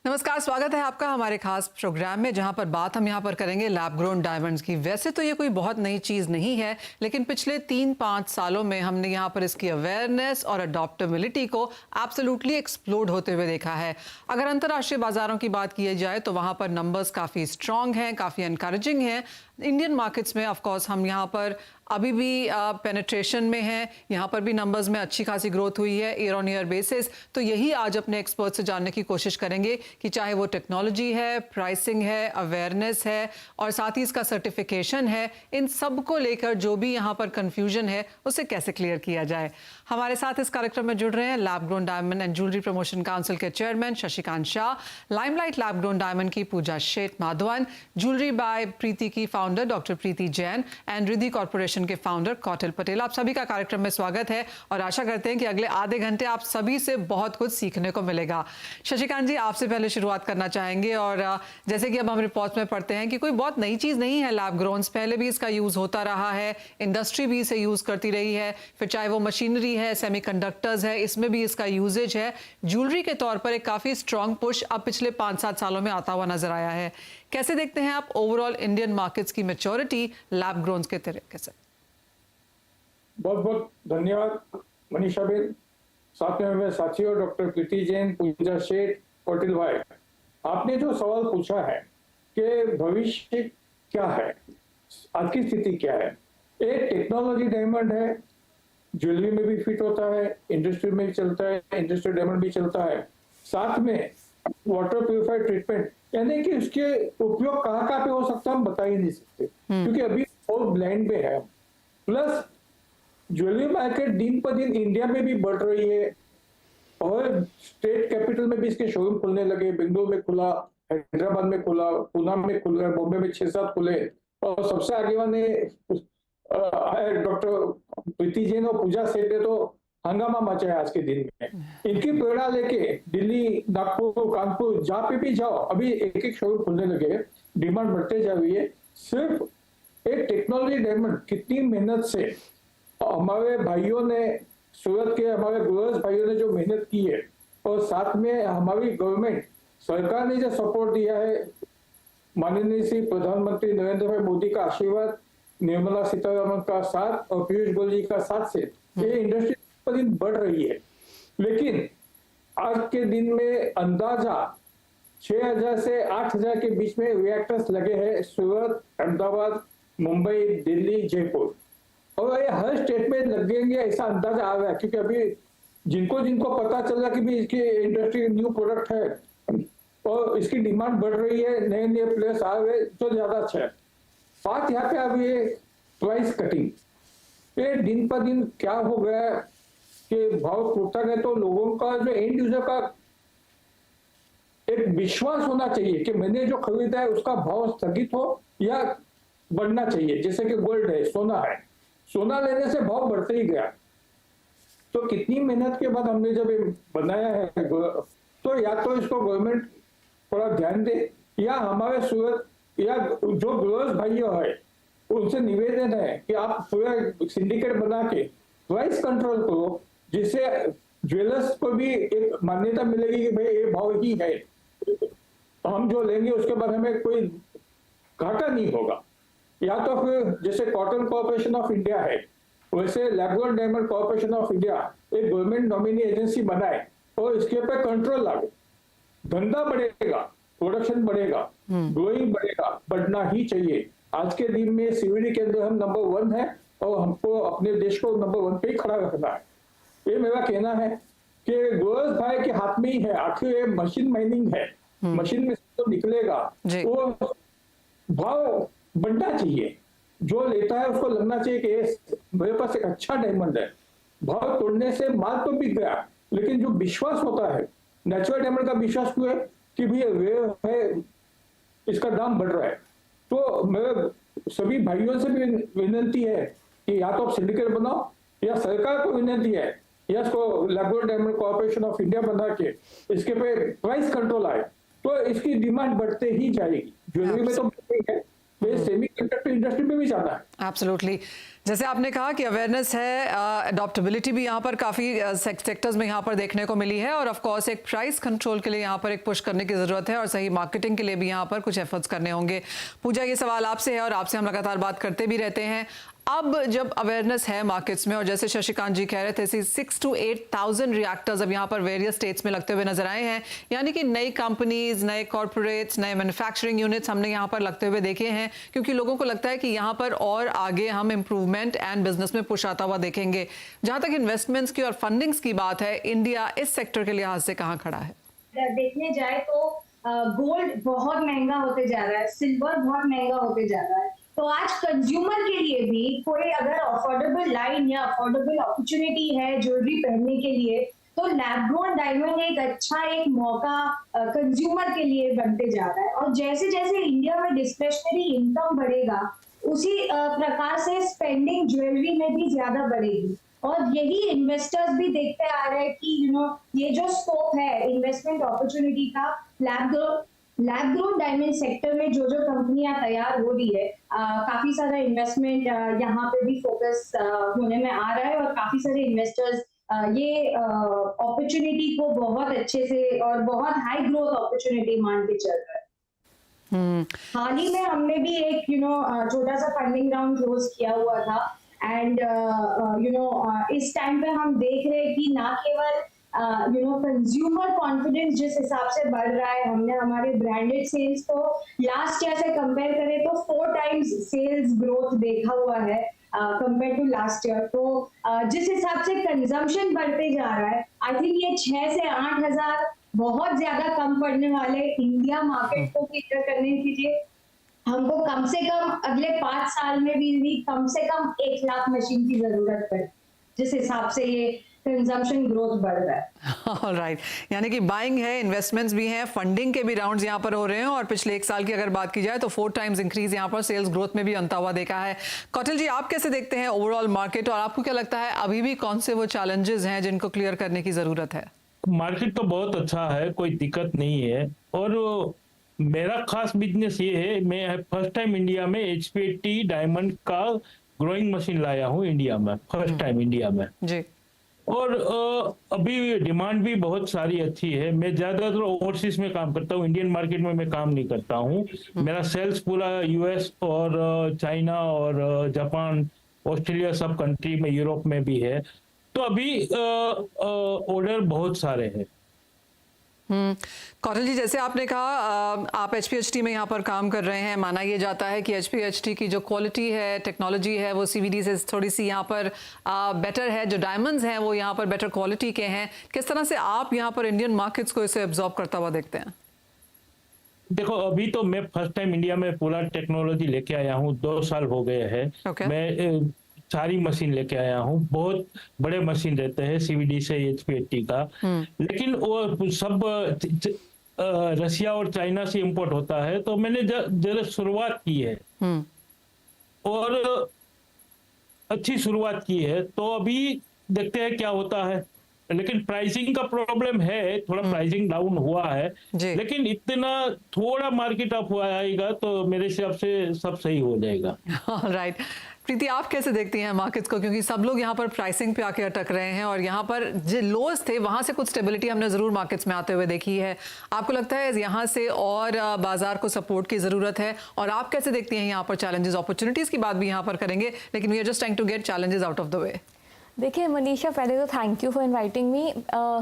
नमस्कार, स्वागत है आपका हमारे खास प्रोग्राम में, जहां पर बात हम यहां पर करेंगे लैब ग्रोन डायमंड्स की। वैसे तो ये कोई बहुत नई चीज़ नहीं है, लेकिन पिछले 3-5 सालों में हमने यहां पर इसकी अवेयरनेस और अडॉप्टेबिलिटी को एब्सोल्युटली एक्सप्लोड होते हुए देखा है। अगर अंतर्राष्ट्रीय बाजारों की बात की जाए तो वहां पर नंबर्स काफ़ी स्ट्रांग हैं, काफ़ी एनकरेजिंग हैं। इंडियन मार्केट्स में ऑफकोर्स हम यहाँ पर अभी भी पेनिट्रेशन में हैं, यहाँ पर भी नंबर्स में अच्छी खासी ग्रोथ हुई है ईयर ऑन ईयर बेसिस। तो यही आज अपने एक्सपर्ट से जानने की कोशिश करेंगे कि चाहे वो टेक्नोलॉजी है, प्राइसिंग है, अवेयरनेस है और साथ ही इसका सर्टिफिकेशन है, इन सब को लेकर जो भी यहाँ पर कंफ्यूजन है उसे कैसे क्लियर किया जाए। हमारे साथ इस कार्यक्रम में जुड़ रहे हैं lab grown diamond and jewellery promotion council के chairman Shashikant Shah, Limelight lab grown diamond की पूजा शेठ माधवन, ज्वेलरी बाय प्रीति की founder doctor Preeti Jain and Riddhi corporation के फाउंडर कौटिल पटेल। आप सभी का कार्यक्रम में स्वागत है और आशा करते हैं कि अगले आधे घंटे आप सभी से बहुत कुछ सीखने को मिलेगा। शशिकांत जी, आपसे पहले शुरुआत करना चाहेंगे। और जैसे कि अब हम रिपोर्ट्स में पढ़ते हैं कि कोई बहुत नई चीज़ नहीं है लैब ग्रोन्स, पहले भी इसका यूज़ होता रहा है, इंडस्ट्री भी इसे यूज़ करती रही है, फिर चाहे वो मशीनरी है, सेमीकंडक्टर्स है, इसमें भी इसका यूजेज है। ज्वेलरी के तौर पर एक काफ़ी स्ट्रॉन्ग पुश अब पिछले 5-7 सालों में आता हुआ नजर आया है। कैसे देखते हैं आप ओवरऑल इंडियन मार्केट्स की मैच्योरिटी लैब ग्रोन्स के तरीके से? बहुत बहुत धन्यवाद मनीषा बेन, साथ में मेरे साथियों डॉक्टर प्रीति जैन, पूजा शेठ, कौटिल भाई। आपने जो सवाल पूछा है कि भविष्य क्या है, आज की स्थिति क्या है, एक टेक्नोलॉजी डायमंड है, ज्वेलरी में भी फिट होता है, इंडस्ट्री में भी चलता है, इंडस्ट्रियल डायमंड भी चलता है, साथ में वाटर प्यूरिफाइड ट्रीटमेंट, यानी कि उसके उपयोग कहाँ कहाँ पे हो सकता है हम बता ही नहीं सकते, क्योंकि अभी और ब्लाइंड पे है। प्लस ज्वेलरी मार्केट दिन पर दिन इंडिया में भी बढ़ रही है और स्टेट कैपिटल में भी इसके शोरूम खुलने लगे। बेंगलुरु में खुला, हैदराबाद में खुला, पूना में खुल रहा है, बॉम्बे में 6-7 खुले और सबसे आगे वाले डॉक्टर प्रीति जैन और पूजा सेठ ने तो हंगामा मचाया आज के दिन में। इनकी प्रेरणा लेके दिल्ली, नागपुर, कानपुर, जहाँ पे भी जाओ अभी एक एक शोरूम खुलने लगे, डिमांड बढ़ते जा रही है। सिर्फ एक टेक्नोलॉजी डायमंड कितनी मेहनत से हमारे भाइयों ने, सूरत के हमारे ग्रोवर्स भाइयों ने जो मेहनत की है और साथ में हमारी गवर्नमेंट सरकार ने जो सपोर्ट दिया है, माननीय श्री प्रधानमंत्री नरेंद्र भाई मोदी का आशीर्वाद, निर्मला सीतारमण का साथ और पीयूष गोयल जी का साथ से ये इंडस्ट्री पर दिन बढ़ रही है। लेकिन आज के दिन में अंदाजा 6,000 से 8,000 के बीच में रिएक्टर्स लगे हैं सूरत, अहमदाबाद, मुंबई, दिल्ली, जयपुर, और ये हर स्टेट में लगेंगे ऐसा अंदाजा आ रहा है। क्योंकि अभी जिनको जिनको पता चल रहा कि भी इसकी इंडस्ट्री न्यू प्रोडक्ट है और इसकी डिमांड बढ़ रही है, नए नए प्लेयर्स आ रहे हैं, तो ज्यादा अच्छा है। बात यहाँ पे अभी ये प्राइस कटिंग, ये दिन पर दिन क्या हो गया कि भाव टूटता गया, तो लोगों का जो एंड यूजर का एक विश्वास होना चाहिए कि मैंने जो खरीदा है उसका भाव स्थगित हो या बढ़ना चाहिए। जैसे कि गोल्ड है, सोना है, सोना लेने से भाव बढ़ते ही गया। तो कितनी मेहनत के बाद हमने जब ये बनाया है, तो या तो इसको गवर्नमेंट थोड़ा ध्यान दे, या हमारे सूरत या जो ग्रोवर्स भाइयों है उनसे निवेदन है कि आप पूरा सिंडिकेट बना के प्राइस कंट्रोल करो, जिससे ज्वेलर्स को भी एक मान्यता मिलेगी कि भाई ये भाव ही है, हम जो लेंगे उसके बाद हमें कोई घाटा नहीं होगा। या तो फिर जैसे कॉटन कॉर्पोरेशन ऑफ इंडिया है, वैसे lab grown diamond corporation of India एक गवर्नमेंट नॉमिनी एजेंसी बनाए और इसके ऊपर कंट्रोल लागे, धंधा बढ़ेगा, प्रोडक्शन बढ़ेगा, ग्रोइंग बढ़ेगा, बढ़ना ही चाहिए। आज के दिन में सीवीडी के अंदर हम नंबर 1 है और हमको अपने देश को नंबर 1 पे ही खड़ा रखना है। ये मेरा कहना है कि ग्रोवर्स भाई के हाथ में ही है, आखिर ये मशीन माइनिंग है, मशीन में तो निकलेगा, वो भाव बढ़ना चाहिए। जो लेता है उसको लगना चाहिए कि मेरे पास एक अच्छा डायमंड है। भाव तोड़ने से माल तो बिक गया, लेकिन जो विश्वास होता है, नेचुरल डायमंड का विश्वास क्यों है कि भी रेयर है, इसका दाम बढ़ रहा है। तो मेरे सभी भाइयों से भी विनती है कि या तो आप सिंडिकेट बनाओ, या सरकार को विनती है या इसको lab grown diamond corporation of India बना के इसके पे प्राइस कंट्रोल आए, तो इसकी डिमांड बढ़ते ही जाएगी। ज्वेलरी में तो बढ़ती है, वे सेमीकंडक्टर इंडस्ट्री में भी जाना है। एब्सोल्युटली, जैसे आपने कहा कि अवेयरनेस है, अडॉप्टेबिलिटी भी यहाँ पर काफ़ी सेक्टर्स में यहाँ पर देखने को मिली है, और ऑफ कोर्स एक प्राइस कंट्रोल के लिए यहाँ पर एक पुश करने की ज़रूरत है, और सही मार्केटिंग के लिए भी यहाँ पर कुछ एफर्ट्स करने होंगे। पूजा, ये सवाल आपसे है और आपसे हम लगातार बात करते भी रहते हैं। अब जब अवेयरनेस है मार्केट्स में, और जैसे शशिकांत जी कह रहे थे 6 to 8,000 रिएक्टर्स अब यहाँ पर वेरियस स्टेट्स में लगते हुए नजर आए हैं, यानी कि नई कंपनीज, नए कॉर्पोरेट्स, नए मैन्युफैक्चरिंग यूनिट्स हमने यहाँ पर लगते हुए देखे हैं, क्योंकि लोगों को लगता है कि यहाँ पर और आगे हम इम्प्रूवमेंट एंड बिजनेस में पुश आता हुआ देखेंगे। जहाँ तक इन्वेस्टमेंट्स की और फंडिंग्स की बात है, इंडिया इस सेक्टर के लिहाज से कहाँ खड़ा है? देखने जाए तो गोल्ड बहुत महंगा होते जा रहा है, सिल्वर बहुत महंगा होते जा रहा है, तो आज कंज्यूमर के लिए भी कोई अगर अफोर्डेबल लाइन या अफोर्डेबल अपॉर्चुनिटी है ज्वेलरी पहनने के लिए, तो लैब ग्रोन डायमंड एक अच्छा एक मौका कंज्यूमर के लिए बनते जा रहा है। और जैसे जैसे इंडिया में डिस्क्रिशनरी इनकम बढ़ेगा, उसी प्रकार से स्पेंडिंग ज्वेलरी में भी ज्यादा बढ़ेगी, और यही इन्वेस्टर्स भी देखते आ रहे हैं कि ये जो स्कोप है इन्वेस्टमेंट अपॉर्चुनिटी का, लैब ग्रोन डायमंड सेक्टर में जो जो कंपनियां तैयार हो रही है, काफी सारा इन्वेस्टमेंट यहाँ पे भी फोकस होने में आ रहा है, और काफी सारे इन्वेस्टर्स ये अपॉर्चुनिटी को बहुत अच्छे से और बहुत हाई ग्रोथ अपॉर्चुनिटी मान के चल रहा है। हाल ही में हमने भी एक छोटा सा फंडिंग राउंड क्लोज किया हुआ था, एंड इस टाइम पे हम देख रहे हैं कि ना केवल कंज्यूमर कॉन्फिडेंस जिस हिसाब से बढ़ रहा है, हमने हमारे ब्रांडेड सेल्स को लास्ट ईयर से कंपेयर करें तो 4 टाइम्स सेल्स ग्रोथ देखा हुआ है कंपेयर टू लास्ट ईयर। तो जिस हिसाब से कंजम्पशन बढ़ते जा रहा है, आई थिंक ये 6 से 8 हजार बहुत ज्यादा कम पड़ने वाले इंडिया मार्केट को कैटर करने के लिए हमको कम से कम अगले 5 साल में भी कम से कम 1 लाख मशीन की जरूरत पड़े, जिस हिसाब से ये कंजम्पशन ग्रोथ बढ़ रहा है। ऑलराइट, यानी कि बाइंग है, इन्वेस्टमेंट्स भी हैं, फंडिंग के भी राउंड्स यहाँ पर हो रहे हैं, और पिछले 1 साल की अगर बात की जाए तो 4 टाइम्स इंक्रीज यहाँ पर सेल्स ग्रोथ में भी बनता हुआ देखा है। कौटिल जी, आप कैसे देखते हैं ओवरऑल मार्केट, और आपको क्या लगता है अभी भी कौन से वो चैलेंजेस हैं जिनको क्लियर करने की जरूरत है? मार्केट तो बहुत अच्छा है, कोई दिक्कत नहीं है, और मेरा खास बिजनेस ये है, मैं फर्स्ट टाइम इंडिया में HPHT डायमंड का ग्रोइंग मशीन लाया हूँ इंडिया में, फर्स्ट टाइम इंडिया में जी। और अभी डिमांड भी बहुत सारी अच्छी है। मैं ज्यादातर ओवरसीज में काम करता हूँ, इंडियन मार्केट में मैं काम नहीं करता हूँ। मेरा सेल्स पूरा US और चाइना और जापान, ऑस्ट्रेलिया सब कंट्री में, यूरोप में भी है। तो अभी ऑर्डर बहुत सारे हैं। कौटिल जी, जैसे आपने कहा आप HPHT में यहाँ पर काम कर रहे हैं, माना ये जाता है कि HPHT की जो क्वालिटी है, टेक्नोलॉजी है, वो CVD से थोड़ी सी यहाँ पर बेटर है, जो डायमंड्स हैं वो यहाँ पर बेटर क्वालिटी के हैं। किस तरह से आप यहाँ पर इंडियन मार्केट्स को इसे एब्जॉर्ब करता हुआ देखते हैं? देखो, अभी तो मैं फर्स्ट टाइम इंडिया में पूरा टेक्नोलॉजी लेके आया हूँ, 2 साल हो गए हैं। मैं सारी मशीन लेके आया हूँ, बहुत बड़े मशीन रहते हैं CVD से HPHT का, लेकिन वो सब रसिया और चाइना से इंपोर्ट होता है। तो मैंने जरा शुरुआत की है और अच्छी शुरुआत की है, तो अभी देखते हैं क्या होता है। लेकिन प्राइसिंग का प्रॉब्लम है, थोड़ा प्राइसिंग डाउन हुआ है, लेकिन इतना थोड़ा मार्केट अप हुआ आएगा तो मेरे हिसाब से सब सही हो जाएगा। राइट, प्रीति, आप कैसे देखती हैं मार्केट्स को, क्योंकि सब लोग यहाँ पर प्राइसिंग पे आके अटक रहे हैं, और यहाँ पर जो लोज थे वहाँ से कुछ स्टेबिलिटी हमने ज़रूर मार्केट्स में आते हुए देखी है। आपको लगता है यहाँ से और बाजार को सपोर्ट की ज़रूरत है, और आप कैसे देखती हैं यहाँ पर चैलेंजेस, अपॉर्चुनिटीज़ की बात भी यहाँ पर करेंगे, लेकिन we are just trying to get challenges out of the way. देखिए मनीषा, पहले तो thank you for inviting me.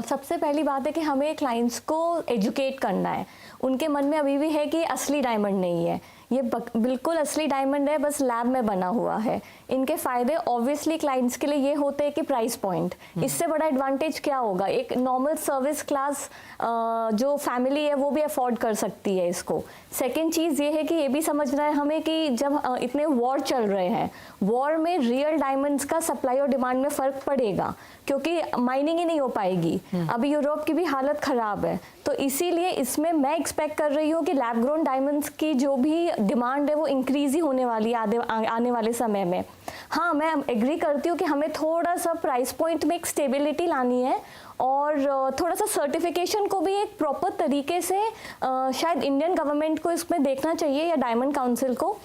सबसे पहली बात है कि हमें क्लाइंट्स को एजुकेट करना है। उनके मन में अभी भी है कि असली डायमंड नहीं है, ये बिल्कुल असली डायमंड है, बस लैब में बना हुआ है। इनके फ़ायदे ऑब्वियसली क्लाइंट्स के लिए ये होते हैं कि प्राइस पॉइंट, इससे बड़ा एडवांटेज क्या होगा। एक नॉर्मल सर्विस क्लास जो फैमिली है वो भी अफोर्ड कर सकती है इसको। सेकेंड चीज़ ये है कि ये भी समझना है हमें कि जब इतने वॉर चल रहे हैं, वॉर में रियल डायमंड्स का सप्लाई और डिमांड में फ़र्क पड़ेगा, क्योंकि माइनिंग ही नहीं हो पाएगी। अभी यूरोप की भी हालत ख़राब है, तो इसीलिए इसमें मैं एक्सपेक्ट कर रही हूँ कि लैब ग्रोन डायमंड्स की जो भी डिमांड है वो इंक्रीज ही होने वाली है आने वाले समय में। हाँ, मैं एग्री करती हूँ कि हमें थोड़ा सा प्राइस पॉइंट में एक स्टेबिलिटी लानी है, और थोड़ा सा सर्टिफिकेशन को भी एक प्रॉपर तरीके से शायद इंडियन गवर्नमेंट को इसमें देखना चाहिए, या डायमंड काउंसिल को,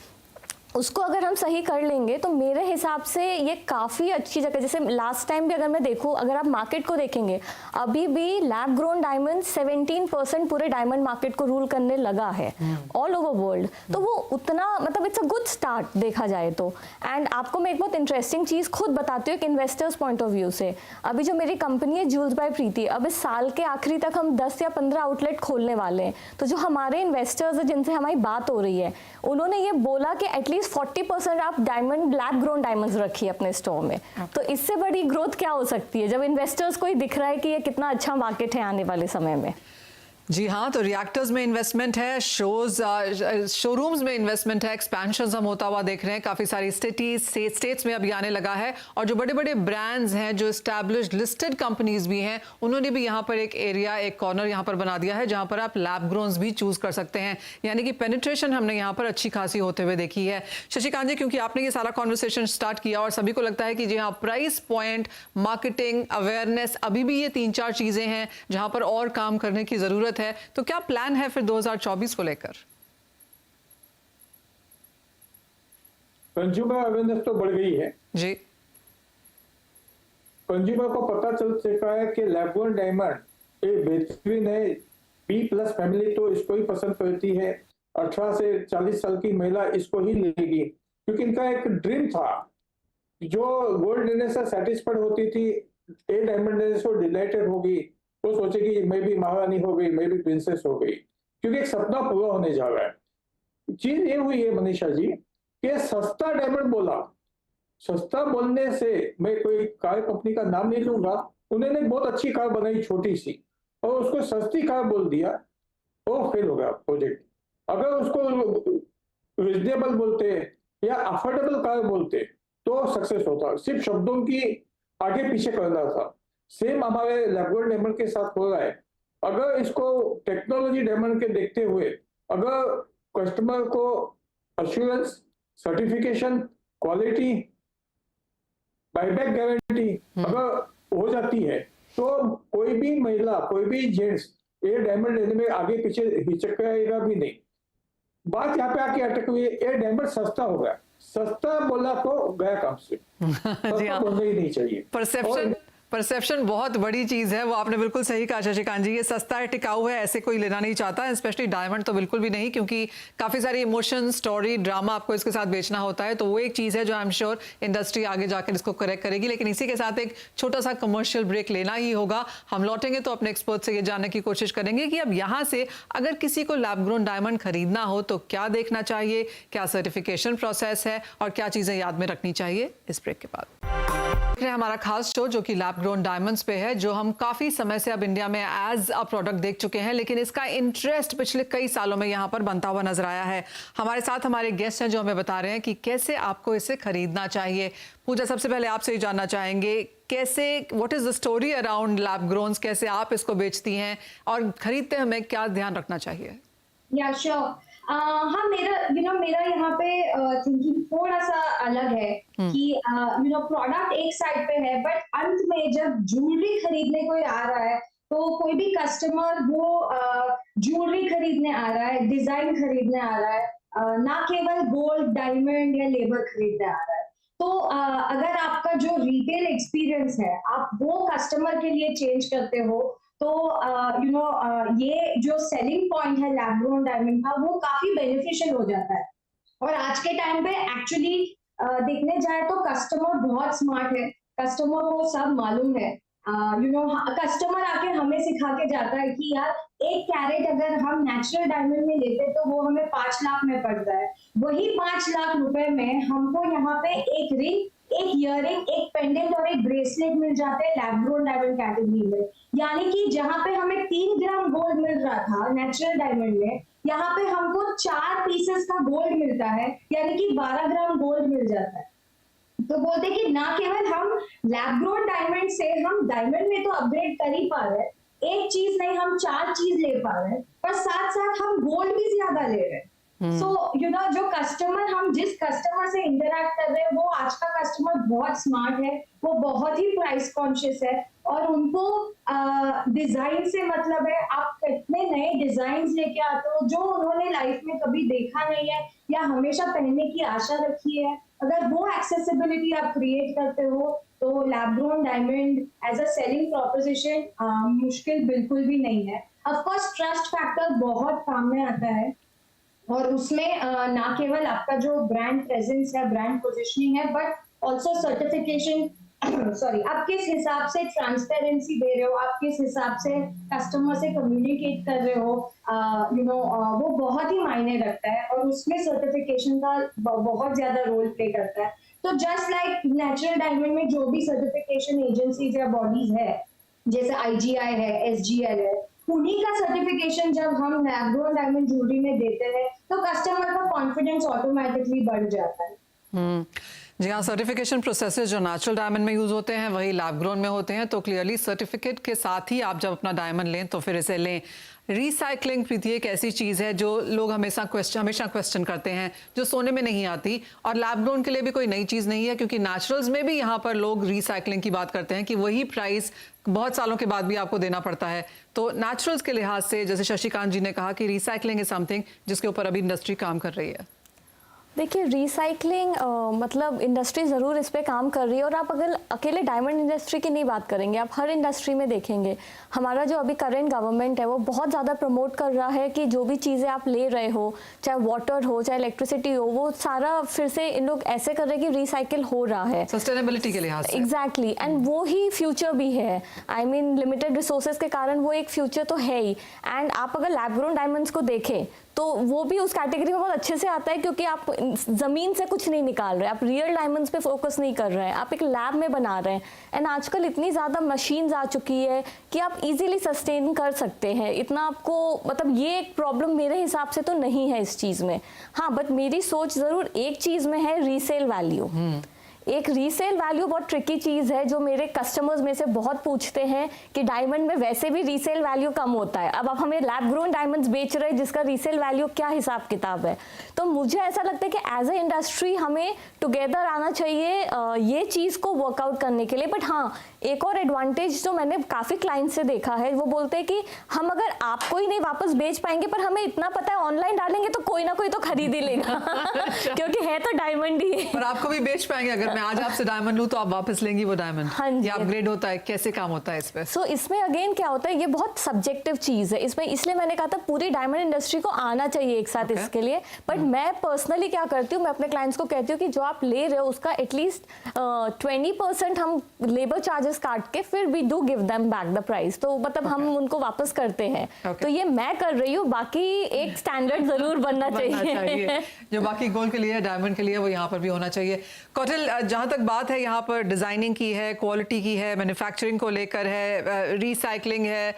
उसको अगर हम सही कर लेंगे तो मेरे हिसाब से ये काफ़ी अच्छी जगह, जैसे लास्ट टाइम भी अगर मैं देखूं, अगर आप मार्केट को देखेंगे अभी भी लैब ग्रोन डायमंड 17% पूरे डायमंड मार्केट को रूल करने लगा है ऑल ओवर वर्ल्ड। तो वो उतना मतलब इट्स अ गुड स्टार्ट देखा जाए तो। एंड आपको मैं एक बहुत इंटरेस्टिंग चीज़ खुद बताती हूँ एक इन्वेस्टर्स पॉइंट ऑफ व्यू से। अभी जो मेरी कंपनी है ज्यूल्स बाय प्रीति, अब इस साल के आखिरी तक हम 10 या 15 आउटलेट खोलने वाले हैं। तो जो हमारे इन्वेस्टर्स हैं जिनसे हमारी बात हो रही है, उन्होंने ये बोला कि एटलीस्ट 40% आप डायमंड लैब ग्रोन डायमंड्स रखिए अपने स्टोर में। तो इससे बड़ी ग्रोथ क्या हो सकती है जब इन्वेस्टर्स को ही दिख रहा है कि ये कितना अच्छा मार्केट है आने वाले समय में। जी हाँ, तो रिएक्टर्स में इन्वेस्टमेंट है, शोरूम्स में इन्वेस्टमेंट है, एक्सपेंशन हम होता हुआ देख रहे हैं, काफ़ी सारी स्टेट्स में अभी आने लगा है। और जो बड़े बड़े ब्रांड्स हैं, जो एस्टैब्लिश्ड लिस्टेड कंपनीज भी हैं, उन्होंने भी यहाँ पर एक एरिया, एक कॉर्नर यहाँ पर बना दिया है जहाँ पर आप लैब ग्रोन्स भी चूज कर सकते हैं। यानी कि पेनिट्रेशन हमने यहाँ पर अच्छी खासी होते हुए देखी है। शशिकांत जी, क्योंकि आपने ये सारा कॉन्वर्सेशन स्टार्ट किया और सभी को लगता है कि जी हाँ, प्राइस पॉइंट, मार्केटिंग, अवेयरनेस, अभी भी ये 3-4 चीज़ें हैं जहाँ पर और काम करने की ज़रूरत है। तो क्या प्लान है फिर 2024 को लेकर? कंज्यूमर अवेयरनेस तो बढ़ गई है जी। कंज्यूमर को पता चल चुका है कि लैब ग्रोन डायमंड ये बेहतरीन है। B+ फैमिली तो इसको ही पसंद करती है। 18 से 40 साल की महिला इसको ही लेगी, क्योंकि इनका एक ड्रीम था। जो गोल्ड लेने से सेटिस्फाइड होती थी, ए डायमंड लेने से डिलाइटेड होगी, वो सोचेगी मैं भी महारानी हो गई, मैं भी प्रिंसेस हो गई, क्योंकि एक सपना पूरा होने जा रहा है। चीज ये हुई है मनीषा जी कि सस्ता डायमंड बोला। सस्ता बोलने से, मैं कोई कार कंपनी का नाम नहीं लूंगा, उन्होंने बहुत अच्छी कार बनाई छोटी सी और उसको सस्ती कार बोल दिया, वो फेल हो गया प्रोजेक्ट। अगर उसको रिजनेबल बोलते या अफोर्डेबल कार बोलते तो सक्सेस होता। सिर्फ शब्दों की आगे पीछे करना था। सेम हमारे लैब ग्रोन डायमंड के साथ हो रहा है। अगर इसको टेक्नोलॉजी डायमंड के देखते हुए अगर कस्टमर को assurance, certification, quality, buyback guarantee अगर हो जाती है तो कोई भी महिला, कोई भी जेंट्स ये डायमंड लेने में आगे पीछे हिचकेगा भी नहीं। बात यहाँ पे आके अटक हुई है, ये डायमंड सस्ता हो गया। सस्ता बोला तो गया काम से। सस्ता बोलना ही नहीं चाहिए। परसेप्शन बहुत बड़ी चीज़ है, वो आपने बिल्कुल सही कहा शशिकांत जी। ये सस्ता है, टिकाऊ है, ऐसे कोई लेना नहीं चाहता, स्पेशली डायमंड तो बिल्कुल भी नहीं, क्योंकि काफ़ी सारी इमोशन, स्टोरी, ड्रामा आपको इसके साथ बेचना होता है। तो वो एक चीज़ है जो आई एम श्योर इंडस्ट्री आगे जाकर इसको करेक्ट करेगी। लेकिन इसी के साथ एक छोटा सा कमर्शियल ब्रेक लेना ही होगा। हम लौटेंगे तो अपने एक्सपर्ट से ये जानने की कोशिश करेंगे कि अब यहाँ से अगर किसी को लैब ग्रोन डायमंड खरीदना हो तो क्या देखना चाहिए, क्या सर्टिफिकेशन प्रोसेस है और क्या चीज़ें याद में रखनी चाहिए। इस ब्रेक के बाद हमारा खास शो जो कि लैब ग्रोन डायमंड्स पे है, जो हम काफ़ी समय से अब इंडिया में एज अ प्रोडक्ट देख चुके हैं, लेकिन इसका इंटरेस्ट पिछले कई सालों में यहाँ पर बनता हुआ नजर आया है। हमारे साथ हमारे गेस्ट हैं जो हमें बता रहे हैं कि कैसे आपको इसे खरीदना चाहिए। पूजा, सबसे पहले आपसे ही जानना चाहेंगे कैसे, what is the story around lab growns, कैसे आप इसको बेचती हैं और खरीदते हमें क्या ध्यान रखना चाहिए? या श्योर। हाँ, मेरा यहाँ पे थिंकिंग थोड़ा सा अलग है कि प्रोडक्ट एक साइड पे है, बट अंत में जब ज्वेलरी खरीदने कोई आ रहा है तो कोई भी कस्टमर वो ज्वेलरी खरीदने आ रहा है, डिजाइन खरीदने आ रहा है, ना केवल गोल्ड, डायमंड या लेबर खरीदने आ रहा है। तो अगर आपका जो रिटेल एक्सपीरियंस है आप वो कस्टमर के लिए चेंज करते हो तो ये जो सेलिंग पॉइंट है लैब ग्रोन डायमंड का वो काफी बेनिफिशियल हो जाता है। और आज के टाइम पे एक्चुअली देखने जाए तो कस्टमर बहुत स्मार्ट है, कस्टमर को सब मालूम है। कस्टमर आके हमें सिखा के जाता है कि यार 1 कैरेट अगर हम नेचुरल डायमंड में लेते तो वो हमें 5 लाख में पड़ता है। वही 5 लाख रुपए में हमको यहाँ पे एक रिंग, एक इयररिंग, एक पेंडेंट और एक ब्रेसलेट मिल जाते हैं लैब ग्रोन डायमंड कैटेगरी में। यानी कि जहाँ पे हमें 3 ग्राम गोल्ड मिल रहा था नेचुरल डायमंड में, यहाँ पे हमको 4 पीसेस का गोल्ड मिलता है, यानी कि 12 ग्राम गोल्ड मिल जाता है। तो बोलते कि ना केवल हम लैब ग्रोन डायमंड से हम डायमंड में तो अपग्रेड कर ही पा रहे हैं, एक चीज नहीं हम 4 चीज ले पा रहे हैं, पर साथ साथ हम गोल्ड भी ज्यादा ले रहे हैं। सो जो कस्टमर, हम जिस कस्टमर से इंटरैक्ट कर रहे हैं वो आज का कस्टमर बहुत स्मार्ट है, वो बहुत ही प्राइस कॉन्शियस है और उनको डिजाइन से मतलब है, आप कितने नए डिजाइन लेके आते हो जो उन्होंने लाइफ में कभी देखा नहीं है या हमेशा पहनने की आशा रखी है, अगर वो एक्सेसिबिलिटी आप क्रिएट करते हो तो lab grown diamond as a selling proposition मुश्किल बिल्कुल भी नहीं है। ऑफ कोर्स ट्रस्ट फैक्टर बहुत काम में आता है और उसमें ना केवल आपका जो ब्रांड प्रेजेंस है, ब्रांड पोजिशनिंग है, बट ऑल्सो सर्टिफिकेशन सॉरी, आप किस हिसाब से ट्रांसपेरेंसी दे रहे हो, आप किस हिसाब से कस्टमर से कम्युनिकेट कर रहे हो, वो बहुत ही मायने रखता है और उसमें सर्टिफिकेशन का बहुत ज्यादा रोल प्ले करता है। तो जस्ट लाइक नेचुरल डायमंड में जो भी सर्टिफिकेशन एजेंसीज या बॉडीज है, जैसे IGI है, SGL है, उन्हीं का सर्टिफिकेशन जब हम लैब ग्रोन डायमंड ज्वेलरी में देते हैं तो कस्टमर का कॉन्फिडेंस ऑटोमेटिकली बढ़ जाता है। जी हाँ, सर्टिफिकेशन प्रोसेसेस जो नेचुरल डायमंड में यूज़ होते हैं वही लैब ग्रोन में होते हैं, तो क्लियरली सर्टिफिकेट के साथ ही आप जब अपना डायमंड लें तो फिर इसे लें। रिसाइकलिंग प्रीति एक ऐसी चीज़ है जो लोग हमेशा क्वेश्चन करते हैं, जो सोने में नहीं आती, और लैब ग्रोन के लिए भी कोई नई चीज़ नहीं है क्योंकि नेचुरल्स में भी यहाँ पर लोग रिसाइकलिंग की बात करते हैं कि वही प्राइस बहुत सालों के बाद भी आपको देना पड़ता है। तो नेचुरल्स के लिहाज से जैसे शशिकांत जी ने कहा कि रिसाइकलिंग इज समथिंग जिसके ऊपर अभी इंडस्ट्री काम कर रही है। देखिए रिसाइकलिंग मतलब इंडस्ट्री ज़रूर इस पे काम कर रही है और आप अगर अकेले डायमंड इंडस्ट्री की नहीं बात करेंगे, आप हर इंडस्ट्री में देखेंगे हमारा जो अभी करंट गवर्नमेंट है वो बहुत ज़्यादा प्रमोट कर रहा है कि जो भी चीज़ें आप ले रहे हो, चाहे वाटर हो चाहे इलेक्ट्रिसिटी हो, वो सारा फिर से इन लोग ऐसे कर रहे हैं कि रिसाइकिल हो रहा है सस्टेनेबिलिटी के लिहाज से। एग्जैक्टली, एंड वो ही फ्यूचर भी है। आई मीन लिमिटेड रिसोर्सेज के कारण वो एक फ्यूचर तो है ही। एंड आप अगर लैब ग्रोन डायमंड्स को देखें तो वो भी उस कैटेगरी में बहुत अच्छे से आता है क्योंकि आप ज़मीन से कुछ नहीं निकाल रहे, आप रियल डायमंड्स पे फोकस नहीं कर रहे हैं, आप एक लैब में बना रहे हैं। एंड आजकल इतनी ज़्यादा मशीन्स आ चुकी है कि आप इजीली सस्टेन कर सकते हैं, इतना आपको मतलब ये एक प्रॉब्लम मेरे हिसाब से तो नहीं है इस चीज़ में। हाँ, बट मेरी सोच ज़रूर एक चीज़ में है, रीसेल वैल्यू। एक रीसेल वैल्यू बहुत ट्रिकी चीज़ है जो मेरे कस्टमर्स में से बहुत पूछते हैं कि डायमंड में वैसे भी रीसेल वैल्यू कम होता है, अब आप हमें लैब ग्रोन डायमंड्स बेच रहे हैं जिसका रीसेल वैल्यू क्या हिसाब किताब है। तो मुझे ऐसा लगता है कि एज ए इंडस्ट्री हमें टुगेदर आना चाहिए ये चीज़ को वर्कआउट करने के लिए। बट हाँ, एक और एडवांटेज जो मैंने काफ़ी क्लाइंट से देखा है, वो बोलते हैं कि हम अगर आपको ही नहीं वापस बेच पाएंगे पर हमें इतना पता है ऑनलाइन डालेंगे तो कोई ना कोई तो खरीद ही लेगा क्योंकि है तो डायमंड ही है। और आपको भी बेच पाएंगे, अगर मैं आज आपसे डायमंड लूं तो आप वापस लेंगी वो डायमंड। हाँ जी, ये अपग्रेड होता है, कैसे काम होता है इस पे? सो इसमें अगेन क्या होता है, ये बहुत सब्जेक्टिव चीज़ है इसमें, इसलिए मैंने कहा था पूरी डायमंड इंडस्ट्री को आना चाहिए एक साथ इसके लिए। बट मैं पर्सनली क्या करती हूँ, मैं अपने क्लाइंट्स को कहती हूँ कि जो आप ले रहे हो उसका एटलीस्ट 20% हम लेबर चार्जेस काट के फिर we do give them back the price, तो मतलब हम उनको वापस करते हैं। तो ये मैं कर रही हूँ, बाकी एक स्टैंडर्ड जरूर बनना चाहिए जो बाकी गोल्ड के लिए डायमंड के लिए वो यहाँ पर भी होना चाहिए। कौटिल, जहाँ तक बात है यहाँ पर डिजाइनिंग की है, क्वालिटी की है, मैन्युफैक्चरिंग को लेकर है, रिसाइकलिंग है,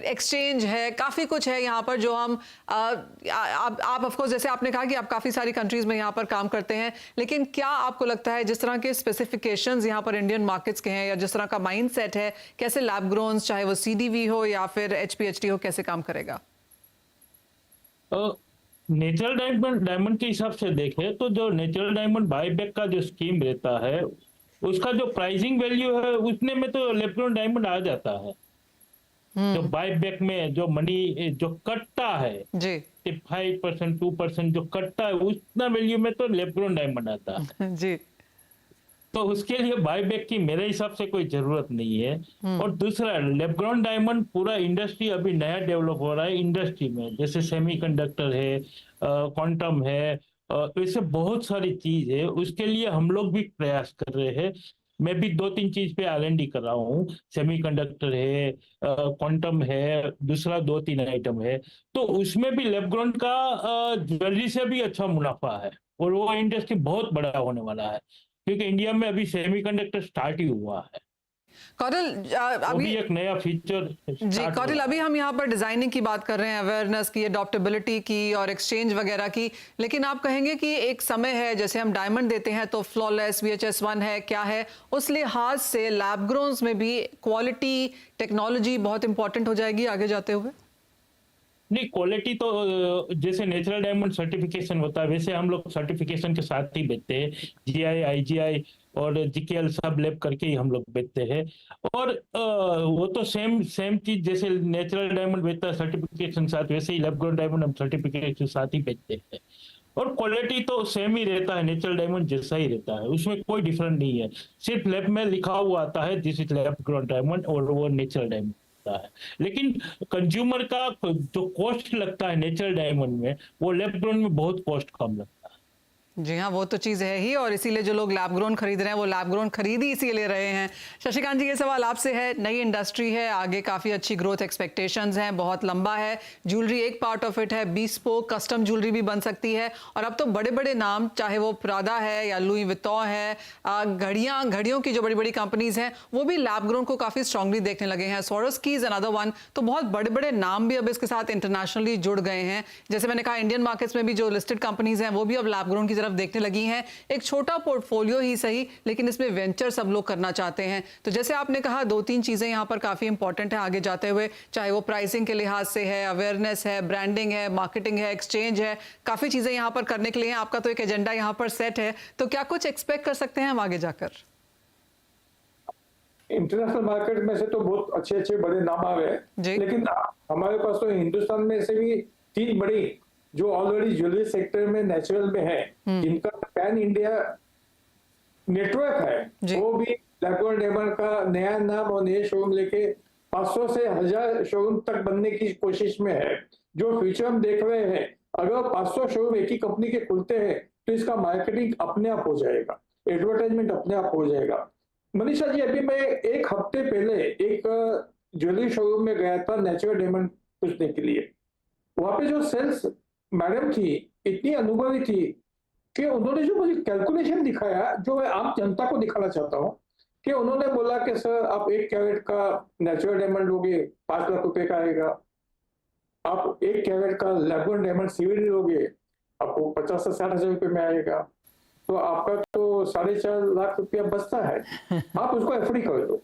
एक्सचेंज है, काफ़ी कुछ है यहाँ पर जो हम आप ऑफ कोर्स जैसे आपने कहा कि आप काफ़ी सारी कंट्रीज में यहाँ पर काम करते हैं, लेकिन क्या आपको लगता है जिस तरह के स्पेसिफिकेशंस यहाँ पर इंडियन मार्केट्स के हैं या जिस तरह का माइंड सेट है, कैसे लैब ग्रोन्स चाहे वो CDV हो या फिर HPHT हो, कैसे काम करेगा? नेचुरल डायमंड के हिसाब से देखें तो जो नेचुरल डायमंड बाईबैक का जो स्कीम रहता है उसका जो प्राइसिंग वैल्यू है उतने में तो लैब ग्रोन डायमंड आ जाता है। जो बाईबैक में जो मनी जो कटता है जी 5% 2% जो कटता है उतना वैल्यू में तो लैब ग्रोन डायमंड आता है जी। तो उसके लिए बाईबैक की मेरे हिसाब से कोई जरूरत नहीं है। और दूसरा, लैब ग्रोन डायमंड पूरा इंडस्ट्री अभी नया डेवलप हो रहा है इंडस्ट्री में, जैसे सेमीकंडक्टर है, क्वांटम है, ऐसे बहुत सारी चीज है, उसके लिए हम लोग भी प्रयास कर रहे हैं। मैं भी 2-3 चीज पे R&D कर रहा हूँ, सेमीकंडक्टर है, क्वांटम है, दूसरा 2-3 आइटम है, तो उसमें भी लैब ग्रोन का ज्वेलरी से भी अच्छा मुनाफा है और वो इंडस्ट्री बहुत बड़ा होने वाला है क्योंकि इंडिया में अभी सेमीकंडक्टर स्टार्ट ही हुआ है। कौटिल, अभी एक नया फीचर जी कौटिल, अभी हम यहाँ पर डिजाइनिंग की बात कर रहे हैं, अवेयरनेस की, अडॉप्टेबिलिटी की और एक्सचेंज वगैरह की, लेकिन आप कहेंगे कि एक समय है जैसे हम डायमंड देते हैं तो फ्लॉलेस VHS1 है, क्या है, उस लिहाज से लैब ग्रोन्स में भी क्वालिटी टेक्नोलॉजी बहुत इंपॉर्टेंट हो जाएगी आगे जाते हुए? नहीं, क्वालिटी तो जैसे नेचुरल डायमंड सर्टिफिकेशन होता है वैसे हम लोग सर्टिफिकेशन के साथ ही बेचते हैं। GI IGI और जीकेएल सब लैब करके ही हम लोग बेचते हैं। और वो तो सेम चीज जैसे नेचुरल डायमंड बेचता है सर्टिफिकेशन साथ, वैसे ही लैब ग्रोन डायमंड हम सर्टिफिकेशन साथ ही बेचते हैं। और क्वालिटी तो सेम ही रहता है, नेचुरल डायमंड जैसा ही रहता है, उसमें कोई डिफरेंस नहीं है। सिर्फ लैब में लिखा हुआ आता है this is lab grown diamond और वो नेचुरल डायमंड है। लेकिन कंज्यूमर का जो कॉस्ट लगता है नेचुरल डायमंड में, वो लैब ग्रोन में बहुत कॉस्ट कम लगता है। जी हाँ, वो तो चीज़ है ही, और इसीलिए जो लोग लैब ग्रोन खरीद रहे हैं वो लैब ग्रोन खरीद ही इसीलिए रहे हैं। शशिकांत जी, ये सवाल आपसे है। नई इंडस्ट्री है, आगे काफ़ी अच्छी ग्रोथ एक्सपेक्टेशंस हैं, बहुत लंबा है, ज्वेलरी एक पार्ट ऑफ इट है, bespoke कस्टम ज्वेलरी भी बन सकती है, और अब तो बड़े बड़े नाम, चाहे वो प्रादा है या लुई विटॉन है, घड़ियों की जो बड़ी बड़ी कंपनीज हैं वो भी लैब ग्रोन को काफ़ी स्ट्रांगली देखने लगे हैं। Swarovski is another one. तो बहुत बड़े बड़े नाम भी अब इसके साथ इंटरनेशनली जुड़ गए हैं। जैसे मैंने कहा, इंडियन मार्केट्स में भी जो लिस्टेड कंपनीज हैं वो भी अब लैब ग्रोन की तरफ देखने लगी हैं। एक छोटा पोर्टफोलियो ही सही, लेकिन इसमें वेंचर सब लोग करना चाहते हैं। तो जैसे आपने कहा, 2-3 चीजें यहां पर काफी इंपॉर्टेंट है आगे जाते हुए, चाहे वो प्राइसिंग के लिहाज से है, अवेयरनेस है, ब्रांडिंग है, मार्केटिंग है, एक्सचेंज है, काफी चीजें यहां पर करने के लिए हैं। आपका तो एक एजेंडा यहां पर सेट है, तो क्या कुछ एक्सपेक्ट कर सकते हैं हम आगे जाकर? इंटरनेशनल मार्केट में से तो बहुत अच्छे अच्छे बड़े नाम आ गए, लेकिन हमारे पास तो हिंदुस्तान में से भी 3 बड़ी जो ऑलरेडी ज्वेलरी सेक्टर में नेचुरल में है, जिनका पैन इंडिया नेटवर्क है, वो भी लैब ग्रोन डायमंड का नया नाम और नए शोरूम लेके 500 से 1000 शोरूम तक बनने की कोशिश में है। जो फ्यूचर हम देख रहे हैं, अगर 500 शोरूम एक ही कंपनी के खुलते हैं तो इसका मार्केटिंग अपने आप हो जाएगा, एडवर्टाइजमेंट अपने आप हो जाएगा। मनीषा जी, अभी मैं 1 हफ्ते पहले एक ज्वेलरी शोरूम में गया था नेचुरल डायमंड पूछने के लिए। वहां पे जो सेल्स मैडम थी, इतनी अनुभवी थी कि उन्होंने जो मुझे कैलकुलेशन दिखाया, जो मैं आम जनता को दिखाना चाहता हूँ, कि उन्होंने बोला कि सर आप 1 कैरेट का नेचुरल डायमंड लोगे 5 लाख रुपए का आएगा, आप 1 कैरेट का लैब ग्रोन डायमंड सीवीडी लोगे आपको 50 से 60 हजार रुपए में आएगा, तो आपका तो 4.5 लाख रुपया बचता है। आप उसको एफडी कर दो,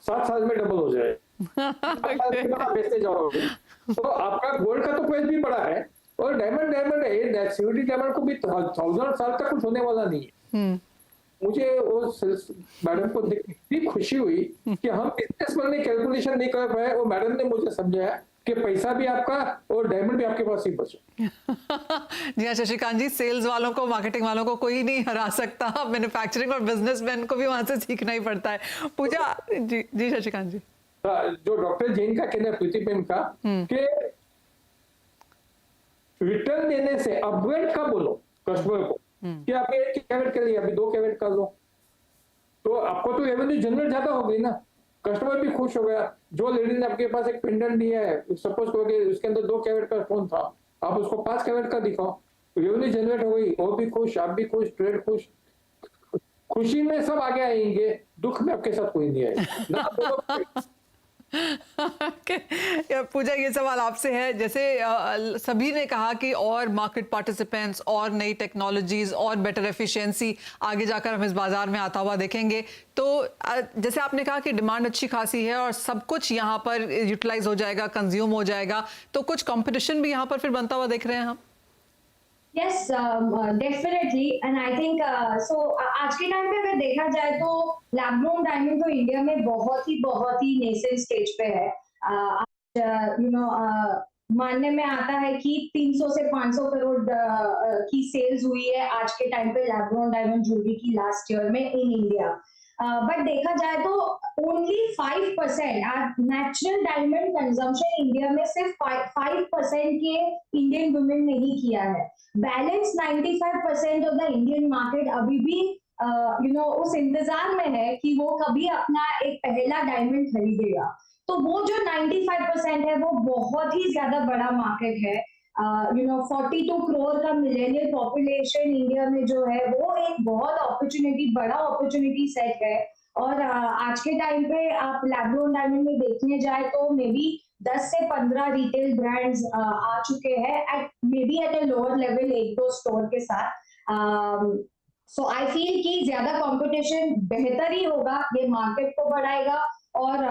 7 साल में डबल हो जाए, बेचते जाओगे तो आपका गोल्ड का तो प्राइस भी बड़ा है, और डायमंड है, सीवीडी डायमंड को भी 1000 साल तक कुछ होने वाला नहीं है। मुझे वो मैडम को देख इतनी खुशी हुई कि हम बिजनेस में कैलकुलेशन नहीं कर पाए, वो मैडम ने मुझे समझाया कि पैसा भी आपका और डायमंड भी आपके पास ही बचे। जी हाँ शशिकांत जी, सेल्स वालों को, मार्केटिंग वालों को कोई नहीं हरा सकता, मैन्युफैक्चरिंग और बिजनेसमैन को भी वहां से सीखना ही पड़ता है। पूजा जी शशिकांत जी, जो डॉक्टर जैन का कहना है, प्रीति मैम का, कि रिटर्न देने से अपग्रेड का बोलो कस्टमर को कि आप 1 कैरेट के लिए अभी 2 कैरेट कर लो, तो आपको तो रेवेन्यू जनरेट ज्यादा हो गई ना, कस्टमर भी खुश हो गया। जो लेडी ने आपके पास एक पेंडेंट दिया है, सपोज करो कि उसके अंदर 2 कैरेट का फोन था, आप उसको 5 कैरेट का दिखाओ, रेवेन्यू जनरेट हो गई, वो भी खुश, आप भी खुश, ट्रेड खुश। खुशी में सब आगे आएंगे, दुख में आपके साथ कोई नहीं आएगा। पूजा, ये सवाल आपसे है। जैसे सभी ने कहा कि और मार्केट पार्टिसिपेंट्स और नई टेक्नोलॉजीज और बेटर एफिशिएंसी आगे जाकर हम इस बाजार में आता हुआ देखेंगे, तो जैसे आपने कहा कि डिमांड अच्छी खासी है और सब कुछ यहाँ पर यूटिलाइज हो जाएगा, कंज्यूम हो जाएगा, तो कुछ कंपटीशन भी यहाँ पर फिर बनता हुआ देख रहे हैं हम? Yes, definitely, and I think so. आज के टाइम पे अगर देखा जाए तो लैब ग्रोन डायमंड तो इंडिया में बहुत ही नेसेंट स्टेज पे है। मानने में आता है कि 300 से 500 करोड़ की सेल्स हुई है आज के टाइम पे लैब ग्रोन डायमंड ज्वेलरी की लास्ट ईयर में इन इंडिया। बट देखा जाए तो only 5% natural diamond consumption India में सिर्फ 5% के इंडियन वुमेन ने ही किया है। Balance 95% of the Indian market अभी भी उस इंतजार में है कि वो कभी अपना एक पहला डायमंड खरीदेगा। तो वो जो 95% है वो बहुत ही ज्यादा बड़ा मार्केट है। 42 करोड़ का मिलेनियल पॉपुलेशन इंडिया में जो है वो एक बहुत बड़ा अपॉर्चुनिटी सेट है। और आज के टाइम पे आप लैब ग्रोन डायमंड में देखने जाए तो मे बी 10 से 15 रिटेल ब्रांड्स आ चुके हैं at a lower level, 1-2 store के साथ। सो आई फील कि ज्यादा कंपटीशन बेहतर ही होगा, ये मार्केट को बढ़ाएगा और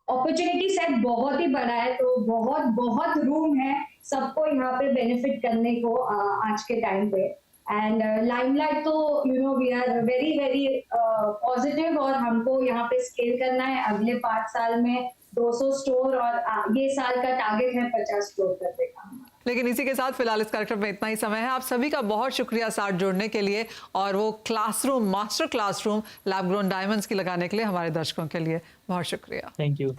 अपॉर्चुनिटी सेट बहुत ही बड़ा है, तो बहुत रूम है सबको यहाँ पे बेनिफिट करने को आज के टाइम पे। एंड लाइमलाइट तो you know we are very very positive, और हमको यहाँ पे स्केल करना है अगले 5 साल में 200 स्टोर, और ये साल का टारगेट है 50 स्टोर करने का हमारा। लेकिन इसी के साथ फिलहाल इस कार्यक्रम में इतना ही समय है। आप सभी का बहुत शुक्रिया साथ जुड़ने के लिए और वो classroom, master classroom lab grown diamonds की लगाने के लिए हमारे दर्शकों के लिए बहुत शुक्रिया। Thank you.